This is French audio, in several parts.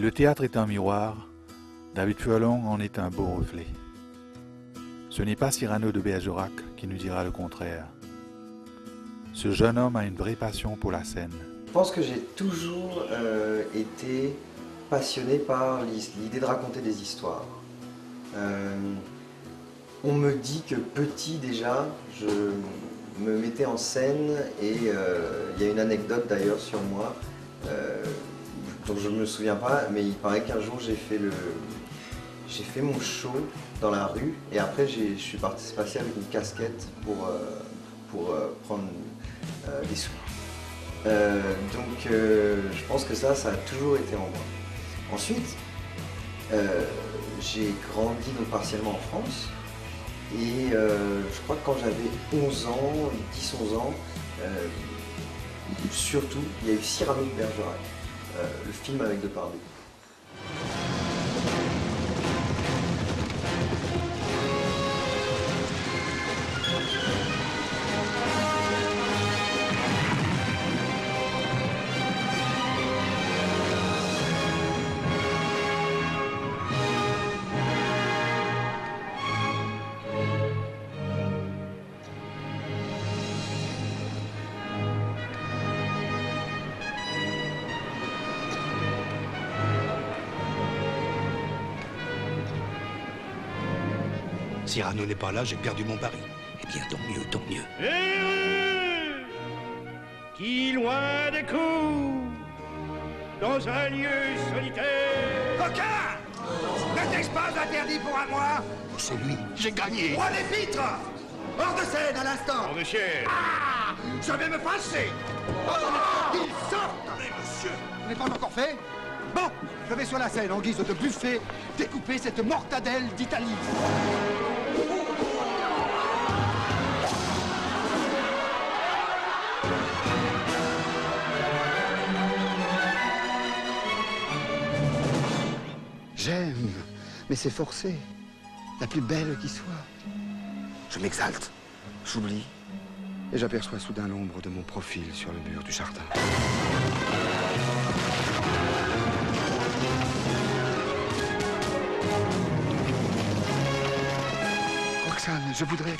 le théâtre est un miroir, David Furlong en est un beau reflet. Ce n'est pas Cyrano de Bergerac qui nous dira le contraire. Ce jeune homme a une vraie passion pour la scène. Je pense que j'ai toujours été passionné par l'idée de raconter des histoires. On me dit que petit déjà, je me mettais en scène et il y a une anecdote d'ailleurs sur moi dont je ne me souviens pas, mais il paraît qu'un jour j'ai fait mon show dans la rue et après je suis passé avec une casquette pour prendre des sous. Donc je pense que ça a toujours été en moi. Ensuite, j'ai grandi donc partiellement en France et je crois que quand j'avais 11 ans, 10-11 ans, surtout, il y a eu Cyrano de Bergerac, le film avec Depardieu. Cyrano n'est pas là, j'ai perdu mon pari. Eh bien, tant mieux, tant mieux. Heureux qui, loin des coups, dans un lieu solitaire... Coquin! N'était-ce pas interdit pour un mois? C'est lui, j'ai gagné. Roi des pitres! Hors de scène à l'instant! Hors de chair! Ah! Je vais me fâcher! Ils sortent! Mais monsieur... Vous n'avez pas encore fait? Bon, je vais sur la scène en guise de buffet découper cette mortadelle d'Italie. J'aime, mais c'est forcé. La plus belle qui soit. Je m'exalte, j'oublie, et j'aperçois soudain l'ombre de mon profil sur le mur du jardin. Roxane, je voudrais...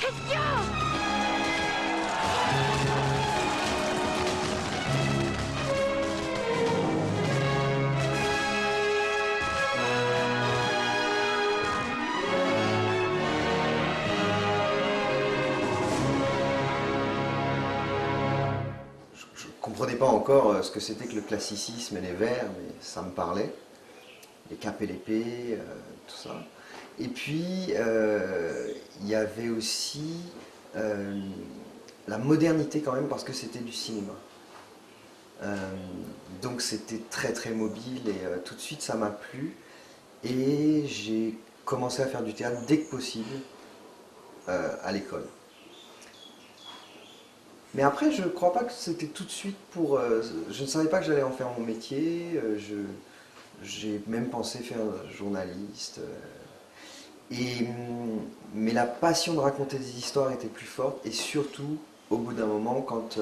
Je ne comprenais pas encore ce que c'était que le classicisme et les vers, mais ça me parlait. Les capes et l'épée, tout ça. Et puis, il y avait aussi la modernité quand même, parce que c'était du cinéma. Donc c'était très très mobile et tout de suite ça m'a plu. Et j'ai commencé à faire du théâtre dès que possible à l'école. Mais après, je ne crois pas que c'était tout de suite pour... je ne savais pas que j'allais en faire mon métier. J'ai même pensé faire journaliste. Mais la passion de raconter des histoires était plus forte. Et surtout, au bout d'un moment, quand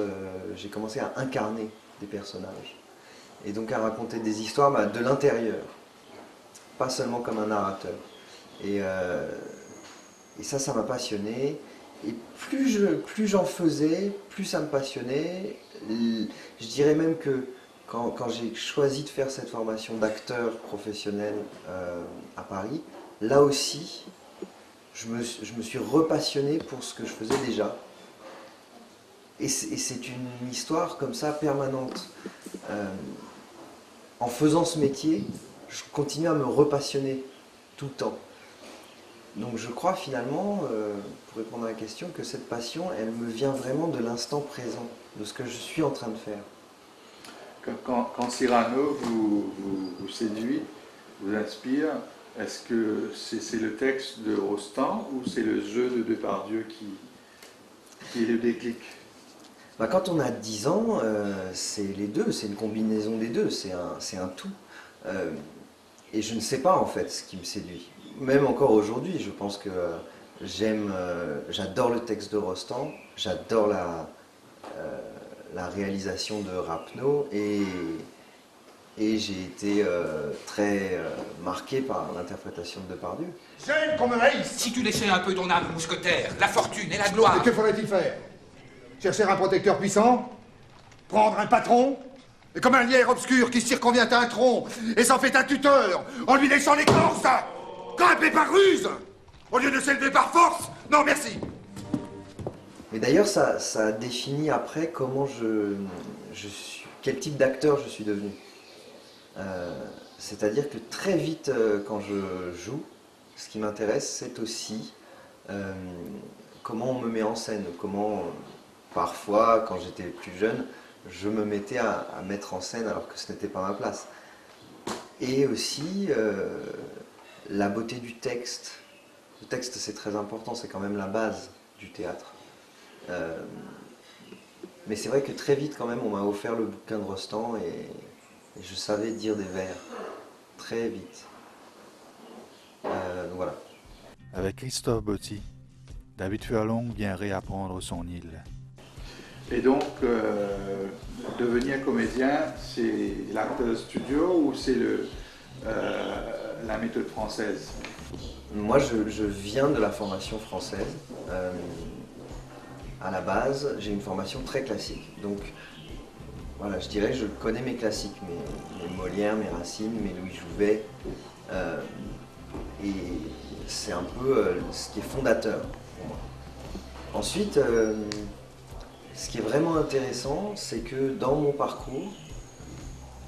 j'ai commencé à incarner des personnages. Et donc à raconter des histoires de l'intérieur. Pas seulement comme un narrateur. Et ça m'a passionné. Et plus j'en faisais, plus ça me passionnait. Je dirais même que quand j'ai choisi de faire cette formation d'acteur professionnel à Paris, là aussi, je me suis repassionné pour ce que je faisais déjà. Et c'est une histoire comme ça permanente. En faisant ce métier, je continue à me repassionner tout le temps. Donc je crois finalement, pour répondre à la question, que cette passion, elle me vient vraiment de l'instant présent, de ce que je suis en train de faire. Quand Cyrano vous séduit, vous inspire, est-ce que c'est le texte de Rostand ou c'est le jeu de Depardieu qui est le déclic? Quand on a 10 ans, c'est les deux, c'est une combinaison des deux, c'est un tout. Et je ne sais pas en fait ce qui me séduit. Même encore aujourd'hui, je pense que j'adore le texte de Rostand, j'adore la réalisation de Rapneau et Et j'ai été très marqué par l'interprétation de Depardieu. J'aime qu'on me haïsse. Si tu laissais un peu ton âme mousquetaire, la fortune et la gloire... Et que faudrait-il faire? Chercher un protecteur puissant? Prendre un patron? Et comme un lierre obscur qui circonvient à un tronc et s'en fait un tuteur en lui laissant l'écorce? Grimper par ruse au lieu de s'élever par force? Non, merci. Mais d'ailleurs, ça définit après comment quel type d'acteur je suis devenu. C'est-à-dire que très vite, quand je joue, ce qui m'intéresse, c'est aussi comment on me met en scène, comment, parfois, quand j'étais plus jeune, je me mettais à mettre en scène alors que ce n'était pas ma place. Et aussi, la beauté du texte. Le texte, c'est très important, c'est quand même la base du théâtre. Mais c'est vrai que très vite, quand même, on m'a offert le bouquin de Rostand et je savais dire des vers très vite. Donc voilà. Avec Christophe Botti, David Furlong vient réapprendre son île. Et donc, devenir comédien, c'est l'acteur studio ou c'est la méthode française? Moi, je viens de la formation française. À la base, j'ai une formation très classique. Donc, voilà, je dirais que je connais mes classiques, mes Molière, mes Racine, mes Louis Jouvet. Et c'est un peu ce qui est fondateur pour moi. Ensuite, ce qui est vraiment intéressant, c'est que dans mon parcours,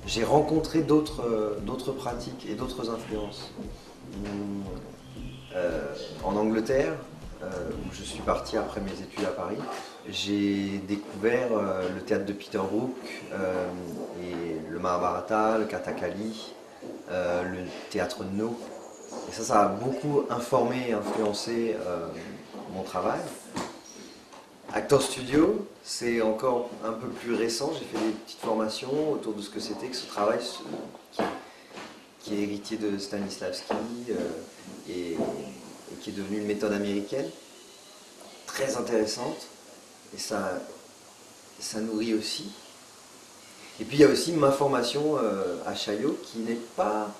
j'ai rencontré d'autres pratiques et d'autres influences. En Angleterre, où je suis parti après mes études à Paris, j'ai découvert le théâtre de Peter Brook, et le Mahabharata, le Kathakali, le théâtre No. Et ça a beaucoup informé et influencé mon travail. Acteur studio, c'est encore un peu plus récent. J'ai fait des petites formations autour de ce que c'était que ce travail qui est héritier de Stanislavski et qui est devenu une méthode américaine très intéressante. Et ça nourrit aussi. Et puis il y a aussi ma formation à Chaillot qui n'est pas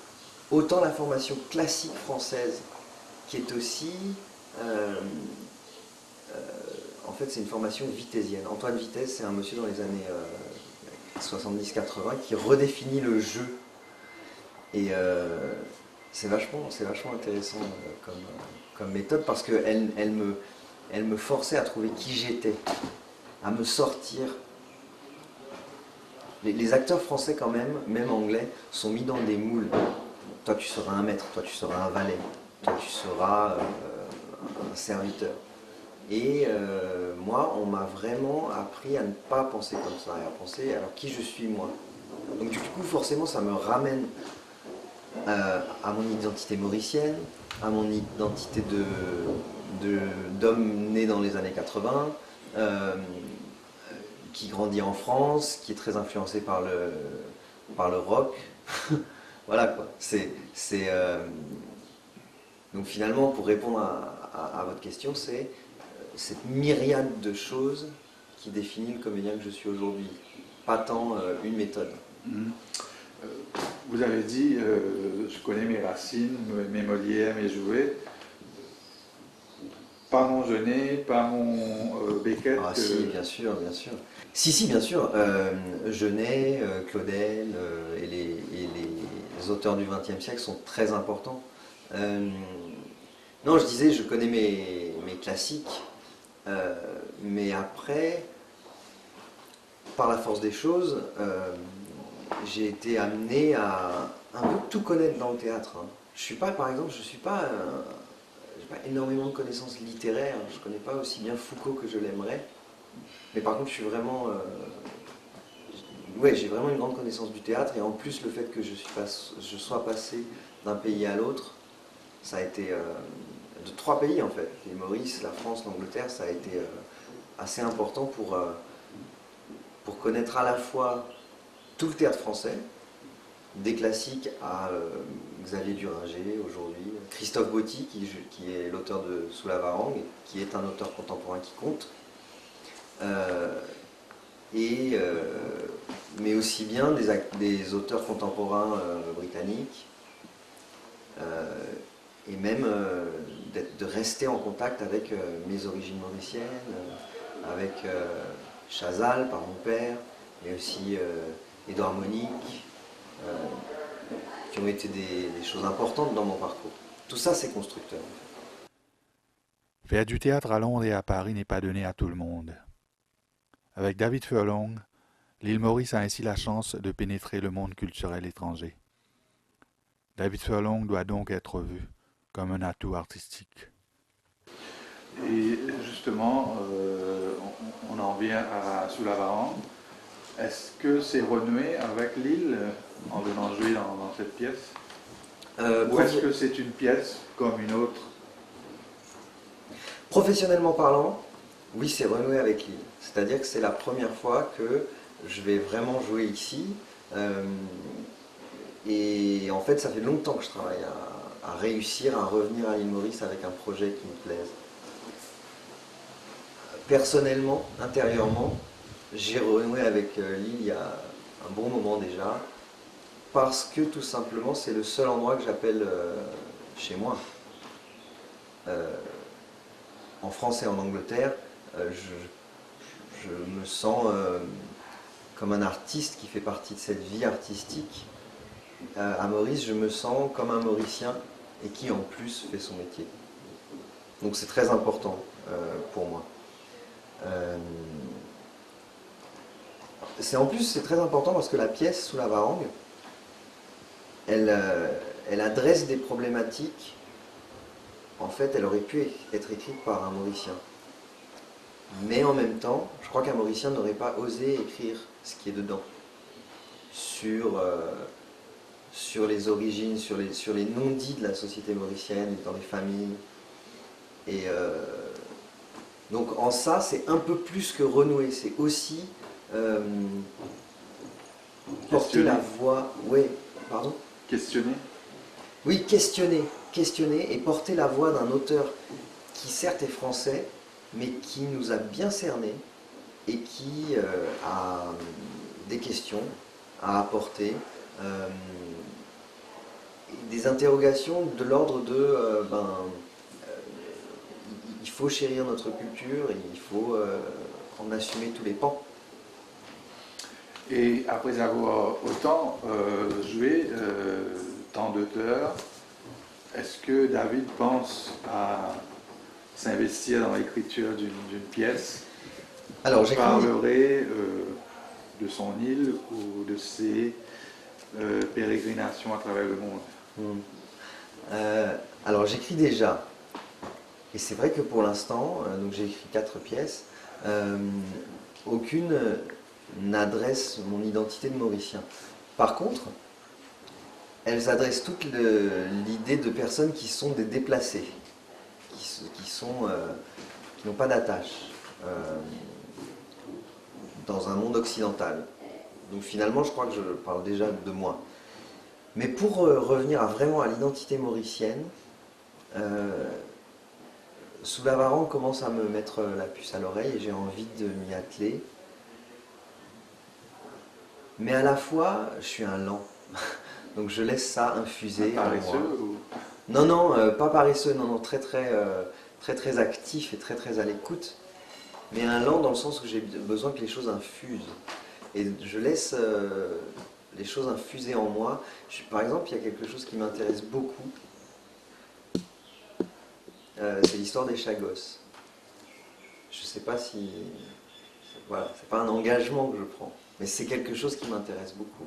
autant la formation classique française, qui est aussi... en fait, c'est une formation vitesienne. Antoine Vitesse, c'est un monsieur dans les années 70-80 qui redéfinit le jeu. Et c'est vachement intéressant comme méthode parce qu'elle me forçait à trouver qui j'étais, à me sortir. Les acteurs français quand même anglais, sont mis dans des moules. Toi tu seras un maître, toi tu seras un valet, toi tu seras un serviteur. Et moi, on m'a vraiment appris à ne pas penser comme ça, et à penser alors qui je suis moi. Donc du coup, forcément, ça me ramène à mon identité mauricienne, à mon identité d'homme né dans les années 80, qui grandit en France, qui est très influencé par le rock. Voilà quoi. Donc finalement, pour répondre à votre question, c'est cette myriade de choses qui définit le comédien que je suis aujourd'hui. Pas tant une méthode. Vous avez dit, je connais mes Racines, mes Molières, mes Jouvet. Pas mon Genet, pas mon Beckett. Ah si, bien sûr. Si, bien sûr. Genet, Claudel et les auteurs du XXe siècle sont très importants. Non, je disais, je connais mes classiques, mais après, par la force des choses, j'ai été amené à un peu tout connaître dans le théâtre. Je suis pas, par exemple, j'ai pas énormément de connaissances littéraires. Je connais pas aussi bien Foucault que je l'aimerais. Mais par contre, je suis vraiment... j'ai vraiment une grande connaissance du théâtre. Et en plus, le fait que je sois passé d'un pays à l'autre, ça a été... de 3 pays, en fait. Les Maurice, la France, l'Angleterre, ça a été assez important pour connaître à la fois tout le théâtre français, des classiques à Xavier Duringer aujourd'hui, Christophe Botti qui est l'auteur de Sous la Varangue, qui est un auteur contemporain qui compte, et mais aussi bien des auteurs contemporains britanniques, et même de rester en contact avec mes origines mauriciennes, avec Chazal par mon père, mais aussi Édouard Monique, qui ont été des choses importantes dans mon parcours. Tout ça, c'est constructeur. Faire du théâtre à Londres et à Paris n'est pas donné à tout le monde. Avec David Furlong, l'île Maurice a ainsi la chance de pénétrer le monde culturel étranger. David Furlong doit donc être vu comme un atout artistique. Et justement, on en vient à Sous la Varenne. Est-ce que c'est renoué avec Lille en venant jouer dans cette pièce ou est-ce que c'est une pièce comme une autre? Professionnellement parlant, oui, c'est renoué avec Lille. C'est-à-dire que c'est la première fois que je vais vraiment jouer ici. Et en fait, ça fait longtemps que je travaille à réussir à revenir à l'île Maurice avec un projet qui me plaise. Personnellement, intérieurement, j'ai renoué avec Lille il y a un bon moment déjà, parce que tout simplement c'est le seul endroit que j'appelle chez moi. En France et en Angleterre, je me sens comme un artiste qui fait partie de cette vie artistique. À Maurice, je me sens comme un Mauricien et qui en plus fait son métier. Donc c'est très important pour moi. En plus, c'est très important parce que la pièce Sous la Varangue, elle adresse des problématiques. En fait, elle aurait pu être écrite par un Mauricien. Mais en même temps, je crois qu'un Mauricien n'aurait pas osé écrire ce qui est dedans. Sur les origines, sur les non-dits de la société mauricienne, dans les familles. Et donc en ça, c'est un peu plus que renouer. C'est aussi porter la voix. Oui, pardon ? Questionner ? Oui, questionner et porter la voix d'un auteur qui certes est français, mais qui nous a bien cernés et qui a des questions à apporter, des interrogations de l'ordre de il faut chérir notre culture et il faut en assumer tous les pans. Et après avoir autant joué tant d'auteurs, est-ce que David pense à s'investir dans l'écriture d'une pièce qui parlerait de son île ou de ses pérégrinations à travers le monde? Alors j'écris déjà, et c'est vrai que pour l'instant, donc j'ai écrit 4 pièces, aucune n'adresse mon identité de Mauricien. Par contre, elles adressent toute l'idée de personnes qui sont des déplacés, qui n'ont pas d'attache dans un monde occidental. Donc finalement, je crois que je parle déjà de moi. Mais pour revenir vraiment à l'identité mauricienne, Sous la Varangue commence à me mettre la puce à l'oreille et j'ai envie de m'y atteler. Mais à la fois, je suis un lent. Donc je laisse ça infuser. Paresseux ou... Non, pas paresseux, non, très actif et très à l'écoute. Mais un lent dans le sens où j'ai besoin que les choses infusent. Et je laisse les choses infuser en moi. Par exemple, il y a quelque chose qui m'intéresse beaucoup. C'est l'histoire des Chagos. Je ne sais pas si... Voilà, c'est pas un engagement que je prends. Mais c'est quelque chose qui m'intéresse beaucoup.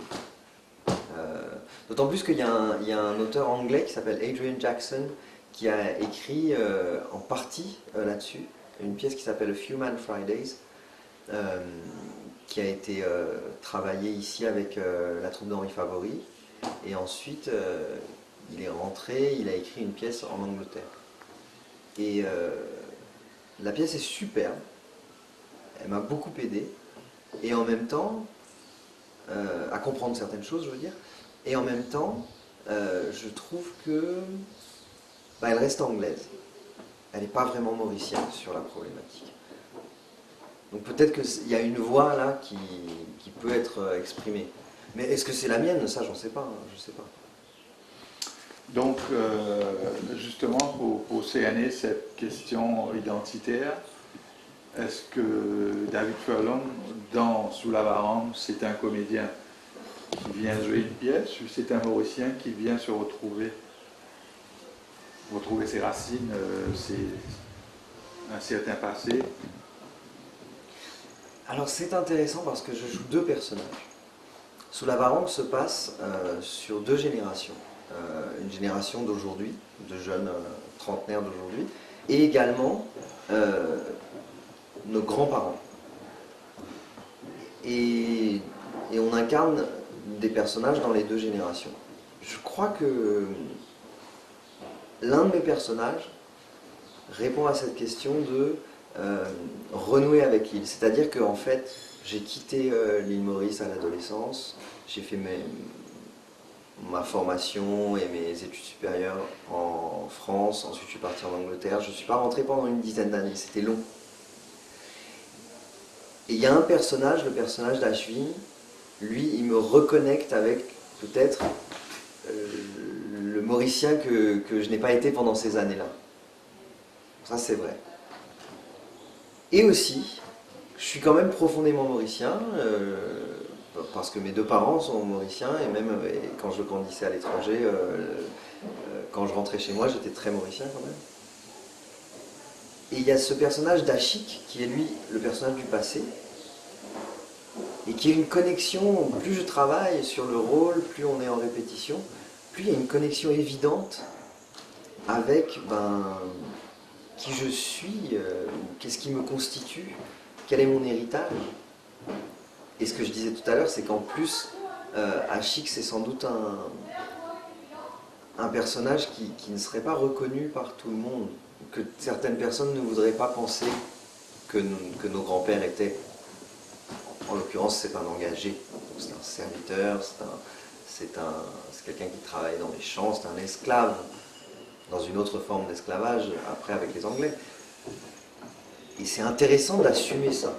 D'autant plus qu'il y a un auteur anglais qui s'appelle Adrian Jackson qui a écrit en partie là-dessus une pièce qui s'appelle A Few Man Fridays qui a été travaillée ici avec la troupe d'Henri Favori et ensuite il est rentré, il a écrit une pièce en Angleterre et la pièce est superbe, elle m'a beaucoup aidé et en même temps à comprendre certaines choses, je veux dire. Et en même temps, je trouve que elle reste anglaise. Elle n'est pas vraiment mauricienne sur la problématique. Donc peut-être qu'il y a une voix là qui peut être exprimée. Mais est-ce que c'est la mienne? Ça, j'en sais pas, hein, je sais pas. Donc, justement, pour cerner cette question identitaire, est-ce que David Furlong, dans Sous la Varande, c'est un comédien qui vient jouer une pièce, ou c'est un Mauricien qui vient se retrouver ses racines, un certain passé? Alors c'est intéressant parce que je joue deux personnages. Sous la Varande se passe sur deux générations. Une génération d'aujourd'hui, de jeunes trentenaires d'aujourd'hui, et également nos grands-parents. Et on incarne des personnages dans les deux générations. Je crois que l'un de mes personnages répond à cette question de renouer avec l'île. C'est-à-dire qu'en fait, j'ai quitté l'île Maurice à l'adolescence, j'ai fait ma formation et mes études supérieures en France, ensuite je suis parti en Angleterre, je ne suis pas rentré pendant une dizaine d'années, c'était long. Et il y a un personnage, le personnage d'Ashwin, lui il me reconnecte avec peut-être le Mauricien que je n'ai pas été pendant ces années-là. Ça c'est vrai. Et aussi, je suis quand même profondément mauricien, parce que mes deux parents sont mauriciens, et même quand je grandissais à l'étranger, quand je rentrais chez moi, j'étais très mauricien quand même. Et il y a ce personnage d'Achik, qui est lui le personnage du passé, et qui est une connexion, plus je travaille sur le rôle, plus on est en répétition, plus il y a une connexion évidente avec qui je suis, qu'est-ce qui me constitue, quel est mon héritage. Et ce que je disais tout à l'heure, c'est qu'en plus, Achik, c'est sans doute un personnage qui ne serait pas reconnu par tout le monde, que certaines personnes ne voudraient pas penser que nos grands-pères étaient. En l'occurrence, c'est un engagé, c'est un serviteur, c'est quelqu'un qui travaille dans les champs, c'est un esclave, dans une autre forme d'esclavage, après avec les Anglais. Et c'est intéressant d'assumer ça.